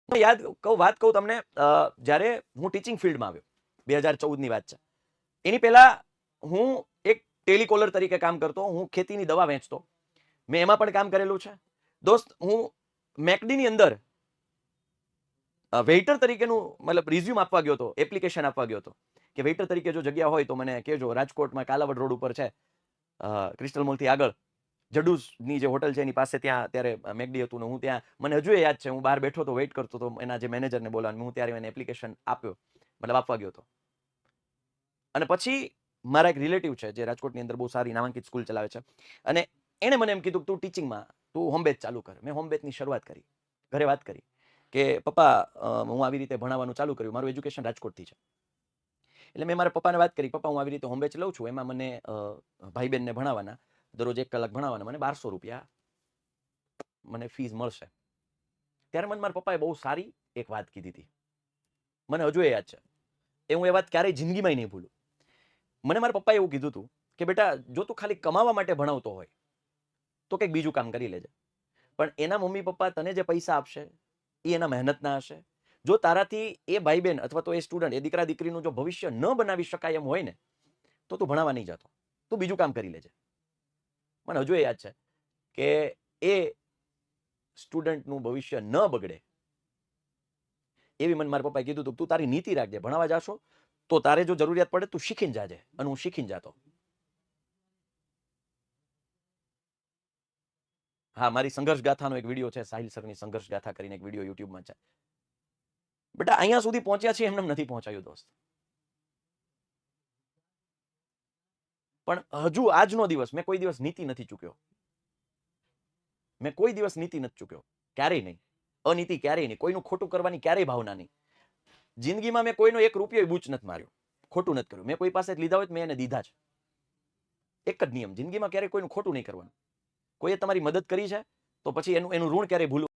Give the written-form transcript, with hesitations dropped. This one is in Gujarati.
વાત કહું તમને, જ્યારે હું ટીચિંગ ફિલ્ડમાં આવ્યો 2014ની વાત છે. એની પહેલા હું એક ટેલિકોલર તરીકે કામ કરતો. હું ખેતીની દવા વેચતો. મેં એમાં પણ કામ કરેલું છે. દોસ્ત, હું મેકડીની અંદર વેઇટર તરીકેનું મતલબ રિઝ્યુમ આપવા ગયો હતો, એપ્લિકેશન આપવા ગયો હતો કે વેઇટર તરીકે જો જગ્યા હોય તો મને કહેજો. રાજકોટમાં કાલાવડ રોડ ઉપર છે, ક્રિસ્ટલ મોલથી આગળ જડુસની જે હોટલ છે એની પાસે, ત્યાં ત્યારે મેકડી હતું ને હું ત્યાં, મને હજુ યાદ છે, હું બહાર બેઠો હતો, વેઇટ કરતો હતો એના જે મેનેજરને બોલાવીને. હું ત્યારે એને એપ્લિકેશન આપ્યો, મતલબ આપવા ગયો હતો. અને પછી મારા એક રિલેટિવ છે જે રાજકોટની અંદર બહુ સારી નામાંકિત સ્કૂલ ચલાવે છે, અને એણે મને એમ કીધું કે તું ટીચિંગમાં, તું હોમ બેચ ચાલુ કર. મેં હોમ બેચની શરૂઆત કરી. ઘરે વાત કરી કે પપ્પા, હું આવી રીતે ભણાવવાનું ચાલુ કર્યું, મારું એજ્યુકેશન રાજકોટથી છે. એટલે મેં મારા પપ્પાને વાત કરી, પપ્પા હું આવી રીતે હોમ બેચ લઉં છું, એમાં મને ભાઈ બહેનને ભણાવવાના, દરરોજ 1 કલાક ભણાવવાના, મને 1200 રૂપિયા મને ફીસ મળશે. ત્યારે મને મારા પપ્પાએ બહુ સારી એક વાત કીધી હતી, મને હજુ એ યાદ છે. હું એ વાત ક્યારેય જિંદગીમાં નહીં ભૂલું. મને મારા પપ્પાએ એવું કીધું હતું કે બેટા, જો તું ખાલી કમાવા માટે ભણાવતો હોય તો કંઈક બીજું કામ કરી લેજે, પણ એના મમ્મી પપ્પા તને જે પૈસા આપશે એ એના મહેનતના હશે. જો તારાથી એ ભાઈ બહેન અથવા તો એ સ્ટુડન્ટ, એ દીકરા દીકરીનું જો ભવિષ્ય ન બનાવી શકાય એમ હોય ને, તો તું ભણાવવા નહીં જતો, તું બીજું કામ કરી લેજે. મને હજુ એ યાદ છે કે એ સ્ટુડન્ટનું ભવિષ્ય ન બગડે એવી મને મારા પપ્પાએ કીધું હતું, તું તારી નીતિ રાખજે, ભણાવવા જાશો તો તારે જો જરૂરિયાત પડે તું શીખીને જાજે. અને હું શીખીને જાતો. હા, મારી સંઘર્ષ ગાથાનો એક વિડીયો છે, સાહિલ સરની સંઘર્ષ ગાથા કરીને એક વિડીયો યુટ્યુબમાં છે. બેટા, અહીંયા સુધી પહોંચ્યા છે એમને નથી પહોંચાયું દોસ્ત. પણ હજુ આજનો દિવસ મેં કોઈ દિવસ નીતિ નથી ચૂક્યો. મેં કોઈ દિવસ નીતિ નથી ચૂક્યો, ક્યારેય નહીં. અનીતિ ક્યારેય નહીં. કોઈનું ખોટું કરવાની ક્યારેય ભાવના નહીં. જિંદગીમાં મેં કોઈનો 1 રૂપિયો બૂચ નથી માર્યો, ખોટું નથી કર્યું. મેં કોઈ પાસે લીધા હોય તો મેં એને દીધા છે. એક જ નિયમ, જિંદગીમાં ક્યારેય કોઈનું ખોટું નહીં કરવાનું. કોઈએ તમારી મદદ કરી છે તો પછી એનું ઋણ ક્યારેય ભૂલવું